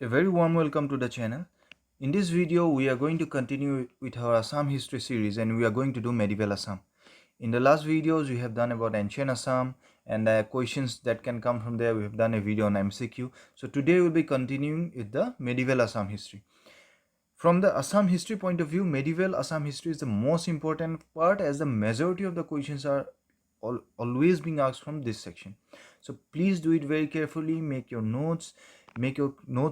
A very warm welcome to the channel. In this video, we are going to continue with our Assam history series and we are going to do Medieval Assam. In the last videos, we have done about ancient Assam and questions that can come from there. We have done a video on MCQ. So today we will be continuing with the Medieval Assam history. From the Assam history point of view, Medieval Assam history is the most important part as the majority of the questions are always being asked from this section. So please do it very carefully, make your notes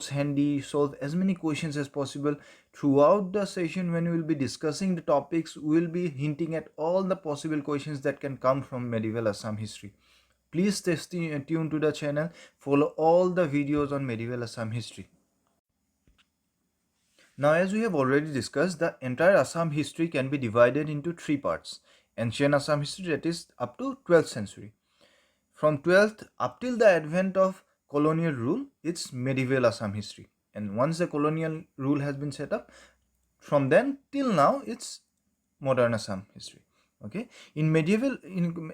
handy, solve as many questions as possible. Throughout the session, when we will be discussing the topics, we will be hinting at all the possible questions that can come from Medieval Assam history. Please stay tuned to the channel, follow all the videos on Medieval Assam history. Now, as we have already discussed, the entire Assam history can be divided into three parts. Ancient Assam history, that is up to 12th century. From 12th up till the advent of colonial rule, it's medieval Assam history. And once the colonial rule has been set up, from then till now, it's modern Assam history. Okay. In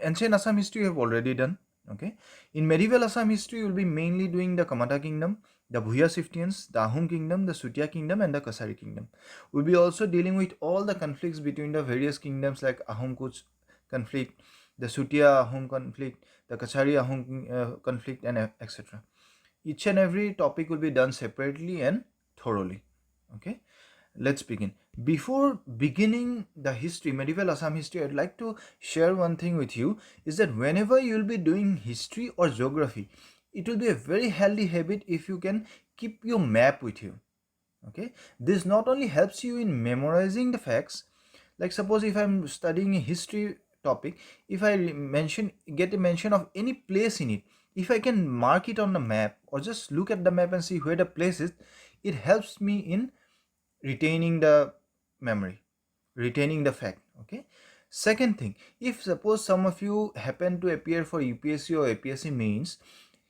ancient Assam history, we have already done. Okay. In medieval Assam history, we will be mainly doing the Kamata kingdom, the Bhuya chieftains, the Ahom kingdom, the Sutia kingdom, and the Kasari kingdom. We'll be also dealing with all the conflicts between the various kingdoms like Ahom Kuch conflict, the Sutia Ahom conflict, the Kasari Ahom conflict, and etc. Each and every topic will be done separately and thoroughly. Okay, let's begin. Before beginning the history, medieval Assam history, I'd like to share one thing with you, is that whenever you'll be doing history or geography, it will be a very healthy habit if you can keep your map with you. Okay, this not only helps you in memorizing the facts, like suppose if I'm studying a history topic, if I get a mention of any place in it, if I can mark it on the map or just look at the map and see where the place is, it helps me in retaining the memory, retaining the fact. Okay, second thing, if suppose some of you happen to appear for UPSC or APSC mains,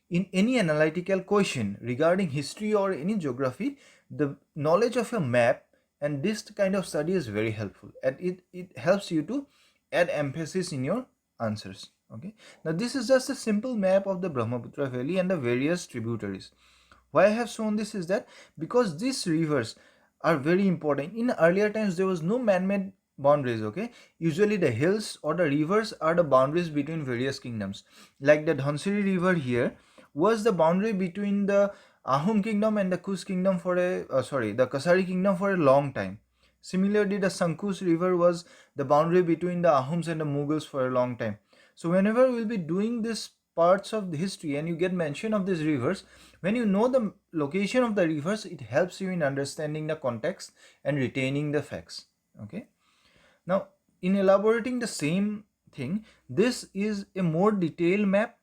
in any analytical question regarding history or any geography, the knowledge of a map and this kind of study is very helpful, and it helps you to add emphasis in your answers. Okay, now this is just a simple map of the Brahmaputra valley and the various tributaries. Why I have shown this is that because these rivers are very important. In earlier times, there was no man-made boundaries. Okay, usually the hills or the rivers are the boundaries between various kingdoms. Like the Dhansiri river here was the boundary between the Ahom kingdom and the Kush kingdom for the Kasari kingdom for a long time. Similarly, the Sankush river was the boundary between the Ahoms and the Mughals for a long time. So whenever we'll be doing this parts of the history and you get mention of these rivers, when you know the location of the rivers, it helps you in understanding the context and retaining the facts. Okay. Now, in elaborating the same thing, this is a more detailed map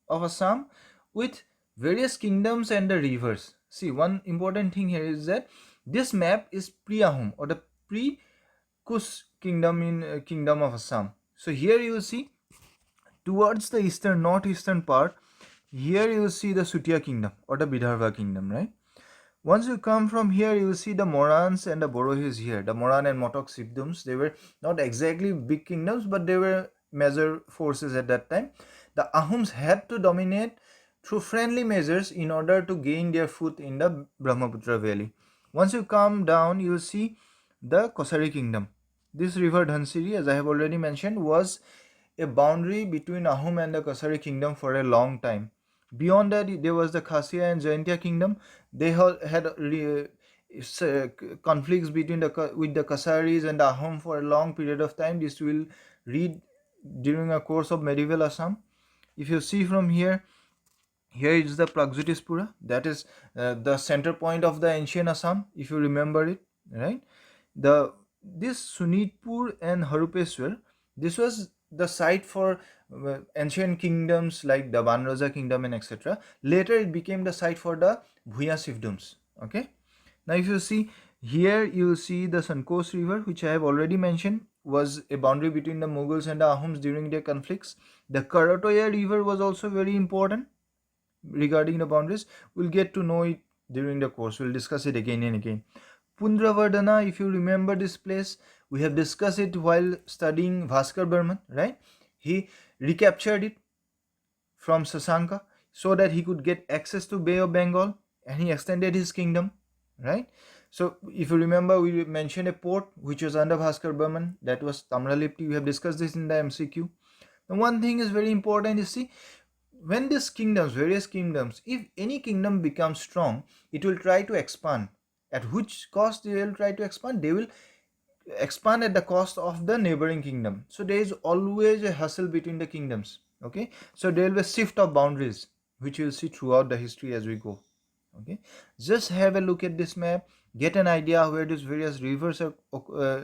of Assam with various kingdoms and the rivers. See, one important thing here is that this map is pre-Ahom or the pre-Kush kingdom in kingdom of Assam. So here you will see towards the northeastern part, here you will see the Sutia kingdom or the Vidarbha kingdom, right? Once you come from here, you will see the Morans and the Borohis here. The Moran and Motok chiefdoms, they were not exactly big kingdoms, but they were major forces at that time. The Ahoms had to dominate through friendly measures in order to gain their foot in the Brahmaputra valley. Once you come down, you will see the Kosari kingdom. This river Dhansiri, as I have already mentioned, was a boundary between Ahom and the Kasari kingdom for a long time. Beyond that, there was the Khasia and Jaintia kingdom. They had conflicts between with the Kasaris and the Ahom for a long period of time. This will read during a course of medieval Assam. If you see from here, here is the Pragjyotispura. That is the center point of the ancient Assam, if you remember it, right? This Sunitpur and Harupeswar, this was the site for ancient kingdoms like the Banraja kingdom and etc. Later it became the site for the Bhuya chiefdoms. Okay, now if you see here, you will see the Sankos river, which I have already mentioned, was a boundary between the Mughals and the Ahoms during their conflicts. The Karatoya river was also very important regarding the boundaries. We'll get to know it during the course. We'll discuss it again and again. Pundravardhana, if you remember this place, we have discussed it while studying Bhaskar Burman, right? He recaptured it from Sasanka so that he could get access to Bay of Bengal and he extended his kingdom, right? So if you remember, we mentioned a port which was under Bhaskar Burman, that was Tamralipti. We have discussed this in the MCQ. Now one thing is very important, you see, when these kingdoms, various kingdoms, if any kingdom becomes strong, it will try to expand. At which cost they will try to expand? They will expand at the cost of the neighboring kingdom. So there is always a hustle between the kingdoms. Okay, so there will be a shift of boundaries, which you will see throughout the history as we go. Okay, just have a look at this map, get an idea where these various rivers are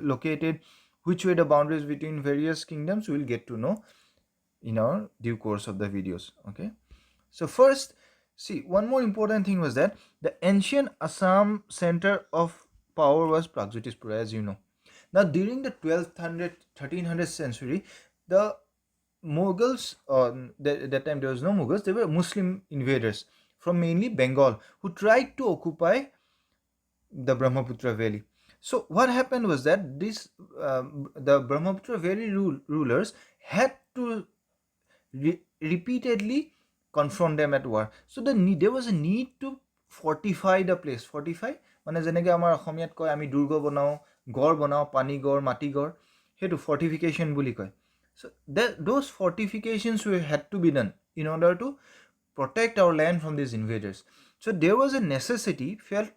located, which way the boundaries between various kingdoms we will get to know in our due course of the videos. Okay, so first, see, one more important thing was that the ancient Assam center of power was Pragjyotispura, as you know. Now during the 1200 1300th century, the Mughals, that time there was no Mughals, they were Muslim invaders from mainly Bengal who tried to occupy the Brahmaputra Valley. So what happened was that the Brahmaputra Valley rulers had to repeatedly confront them at war. So there was a need to fortify the place. Fortify মানে যেনেকৈ আমাৰ অসমীয়াত কয় আমি দুৰ্গ বনাওঁ, গড় বনাওঁ, পানী গড়, মাটি গড়, সেইটো fortification বুলি কয়. So those fortifications had to be done in order to protect our land from these invaders. So there was a necessity felt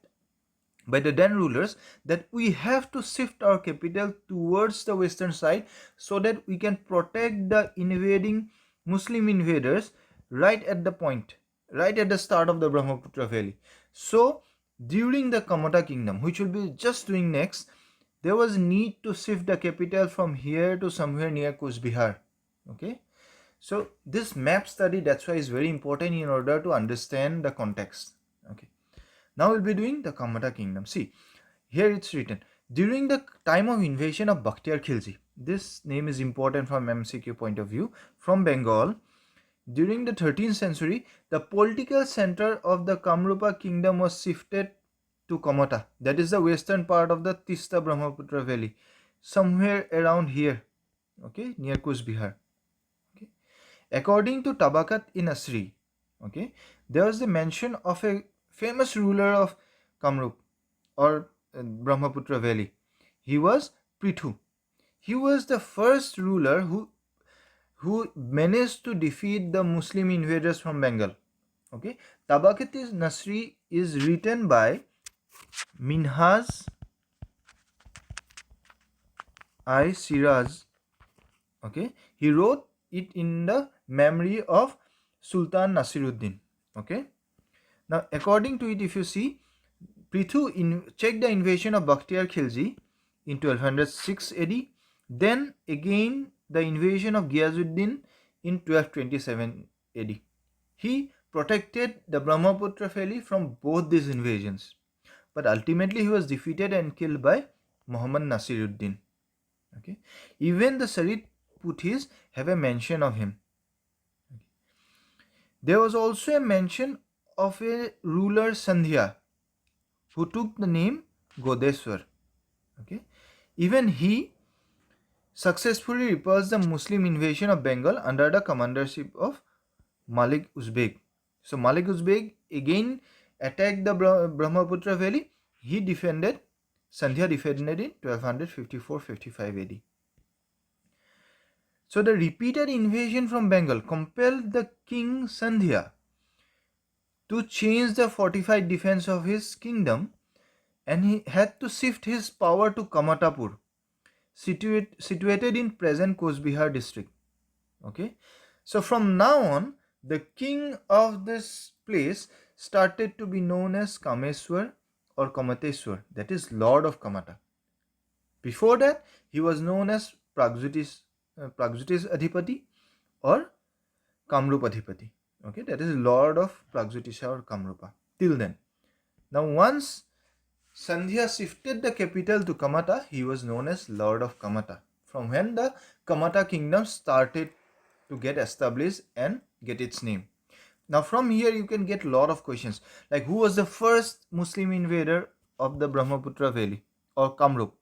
by the then rulers that we have to shift our capital towards the western side so that we can protect the invading Muslim invaders right at the point, right at the start of the Brahmaputra Valley. So during the Kamata kingdom, which will be just doing next, there was need to shift the capital from here to somewhere near Coast Bihar. Okay, so this map study, that's why is very important in order to understand the context. Okay, now we'll be doing the Kamata kingdom. See, here it's written, during the time of invasion of Bakhtiyar Khilji, this name is important from MCQ point of view, from Bengal, during the 13th century, the political center of the Kamrupa kingdom was shifted to Kamata, that is the western part of the Tista Brahmaputra Valley, somewhere around here, okay, near Coast Bihar. Okay, according to Tabakat in Asri, okay, there was the mention of a famous ruler of Kamrup or Brahmaputra Valley. He was Prithu. He was the first ruler who managed to defeat the Muslim invaders from Bengal. Okay, Tabakat Nasri is written by Minhaj I Siraj. Okay, he wrote it in the memory of Sultan Nasiruddin. Okay, now according to it, if you see, Prithu checked the invasion of Bakhtiyar Khilji in 1206 AD, then again the invasion of Ghiyazuddin in 1227 AD. He protected the Brahmaputra Valley from both these invasions, but ultimately he was defeated and killed by Muhammad Nasiruddin. Okay, even the Sarit Puthis have a mention of him. Okay. There was also a mention of a ruler Sandhya who took the name Godeswar. Okay, even he successfully repulsed the Muslim invasion of Bengal under the commandership of Malik Uzbek. So Malik Uzbek again attacked the Brahmaputra Valley. He defended, Sandhya defended in 1254-55 AD. So the repeated invasion from Bengal compelled the king Sandhya to change the fortified defense of his kingdom, and he had to shift his power to Kamatapur, situated in present Coast Bihar district. Okay, so from now on, the king of this place started to be known as Kameswar or Kamateswar, that is Lord of Kamata. Before that, he was known as Pragjyotis Adhipati or Kamrup Adhipati. Okay, that is Lord of Pragjyotisa or Kamrupa till then. Now once Sandhya shifted the capital to Kamata, he was known as Lord of Kamata, from when the Kamata kingdom started to get established and get its name. Now from here you can get a lot of questions like, who was the first Muslim invader of the Brahmaputra Valley or Kamrup?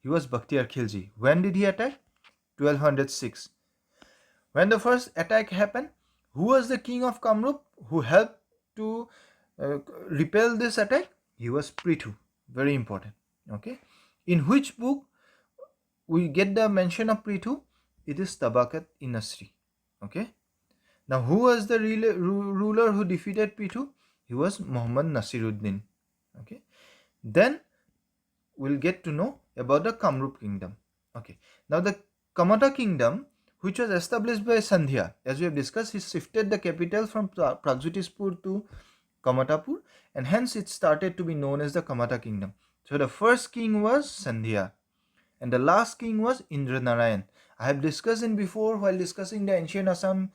He was Bakhtiyar Khilji. When did he attack? 1206. When the first attack happened, who was the king of Kamrup who helped to repel this attack? He was Prithu. Very important. Okay. In which book we get the mention of Prithu? It is Tabakat Inasri. Okay. Now, who was the ruler who defeated Prithu? He was Muhammad Nasiruddin. Okay. Then we'll get to know about the Kamrup kingdom. Okay. Now, the Kamata kingdom, which was established by Sandhya, as we have discussed, he shifted the capital from Pragjyotispur to Kamatapur, and hence it started to be known as the Kamata kingdom. So the first king was Sandhya, and the last king was Indranarayan. I have discussed in before while discussing the ancient Assam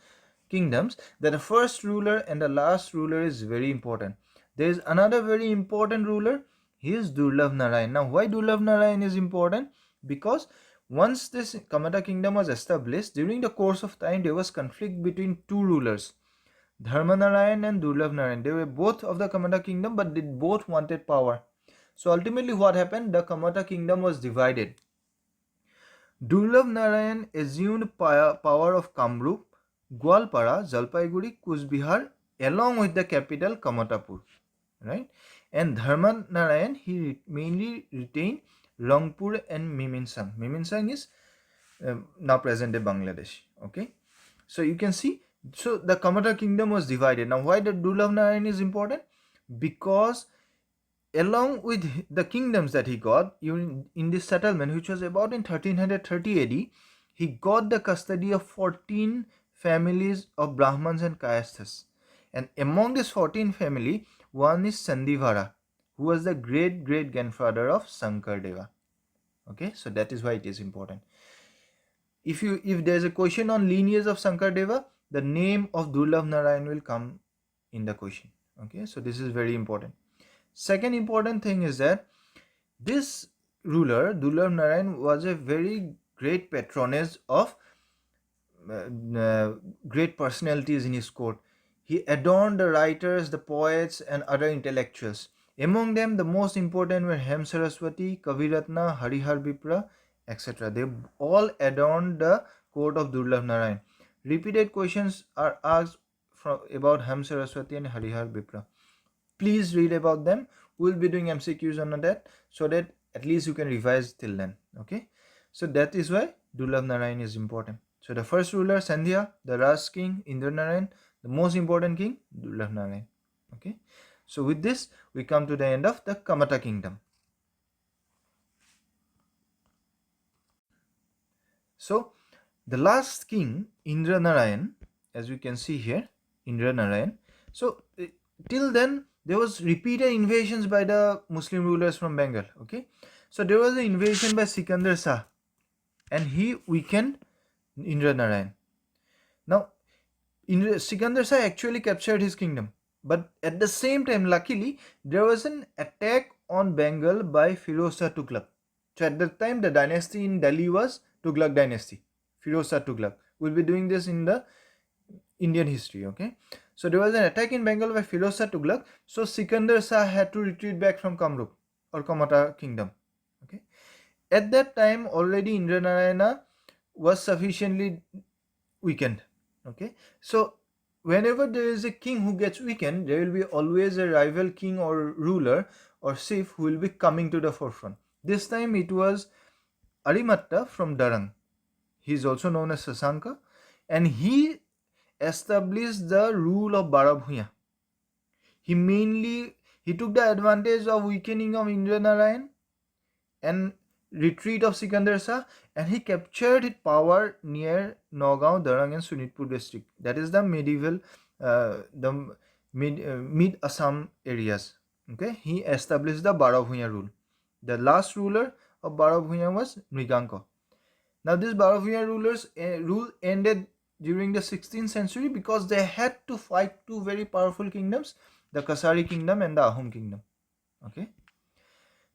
kingdoms that the first ruler and the last ruler is very important. There is another very important ruler. He is Durlabh Narayan. Now, why Durlabh Narayan is important? Because once this Kamata kingdom was established, during the course of time there was conflict between two rulers, Dharmanarayan and Durlabh Narayan. They were both of the Kamata kingdom, but they both wanted power. So ultimately what happened? The Kamata kingdom was divided. Durlabh Narayan assumed power of Kamrup, Gwalpara, Jalpaiguri, Kusbihar along with the capital Kamatapur. Right? And Dharmanarayan, he mainly retained Rangpur and Miminsang. Miminsang is now present day Bangladesh. Okay. So you can see, so the Kamata kingdom was divided. Now why the Durlabh Narayan is important? Because along with the kingdoms that he got in this settlement, which was about in 1330 AD, he got the custody of 14 families of Brahmans and Kayasthas. And among this 14 family, one is Sandivara, who was the great grandfather of Sankardeva. Okay, so that is why it is important. If there is a question on lineage of Sankardeva, the name of Durlabh Narayan will come in the question. Okay, so this is very important. Second important thing is that this ruler, Durlabh Narayan, was a very great patronage of great personalities in his court. He adorned the writers, the poets, and other intellectuals. Among them, the most important were Hem Saraswati, Kaviratna, Harihar Vipra, etc. They all adorned the court of Durlabh Narayan. Repeated questions are asked about Hem Saraswati and Harihar Vipra. Please read about them. We'll be doing MCQs on that, so that at least you can revise till then. Okay, so that is why Durlabh Narayan is important. So the first ruler Sandhya, the last king Indranarayan, the most important king Durlabh Narayan. Okay, so with this we come to the end of the Kamata kingdom. So the last king Indranarayan, as we can see here, Indranarayan. So till then there was repeated invasions by the Muslim rulers from Bengal. Okay, so there was an invasion by Sikandar Shah, and he weakened Indranarayan. Now, Sikandar Shah actually captured his kingdom, but at the same time, luckily, there was an attack on Bengal by Firoz Shah Tughlaq. So at that time, the dynasty in Delhi was Tughlaq dynasty, Firoz Shah Tughlaq. We'll be doing this in the Indian history. Okay, so there was an attack in Bengal by Firoz Shah Tughlaq. So Sikandar Shah had to retreat back from Kamrup or Kamata kingdom. Okay, at that time already Indranarayana was sufficiently weakened. Okay, so whenever there is a king who gets weakened, there will be always a rival king or ruler or chief who will be coming to the forefront. This time it was Arimatta from Darang. He is also known as Sasanka, and he established the rule of Barabhuya. He took the advantage of weakening of Indranarayan and retreat of Sikandar Shah, and he captured his power near Nagaon, Darang and Sunitpur district. That is the medieval, mid Assam areas. Okay, he established the Barabhuya rule. The last ruler of Barabhuya was Mriganka. Now this Barabhuya rulers rule ended during the 16th century because they had to fight two very powerful kingdoms, the Kasari kingdom and the Ahom kingdom. Okay.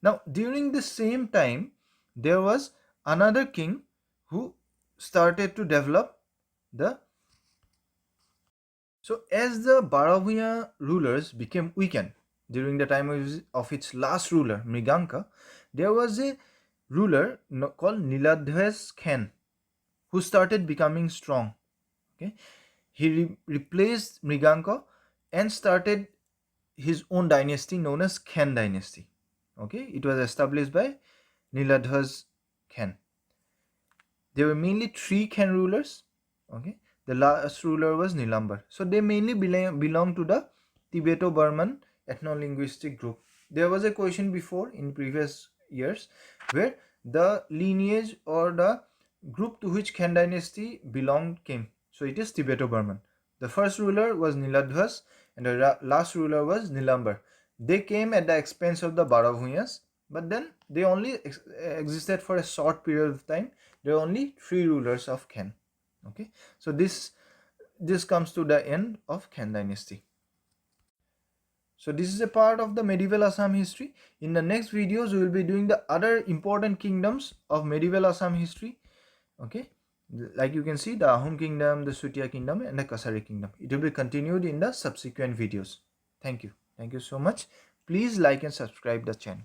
Now during the same time, there was another king who started to develop the. So as the Barabhuya rulers became weakened during the time of its last ruler Mriganka, there was a ruler called Niladhwez Khan who started becoming strong. Okay, he replaced Mriganka and started his own dynasty known as Khen dynasty. Okay, it was established by Niladhaz Khen. There were mainly 3 Khen rulers. Okay, the last ruler was Nilambar. So they mainly belong to the Tibeto-Burman ethno-linguistic group. There was a question before in previous years where the lineage or the group to which Khen dynasty belonged came. So it is Tibeto-Burman. The first ruler was Niladhwas and the last ruler was Nilambar. They came at the expense of the Baravuyas, but then they only existed for a short period of time. There are only 3 rulers of Khen. Okay, so this comes to the end of Khen dynasty. So this is a part of the medieval Assam history. In the next videos, we will be doing the other important kingdoms of medieval Assam history. Okay, like you can see, the Ahom kingdom, the Sutiya kingdom, and the Kasari kingdom. It will be continued in the subsequent videos. Thank you. Thank you so much. Please like and subscribe the channel.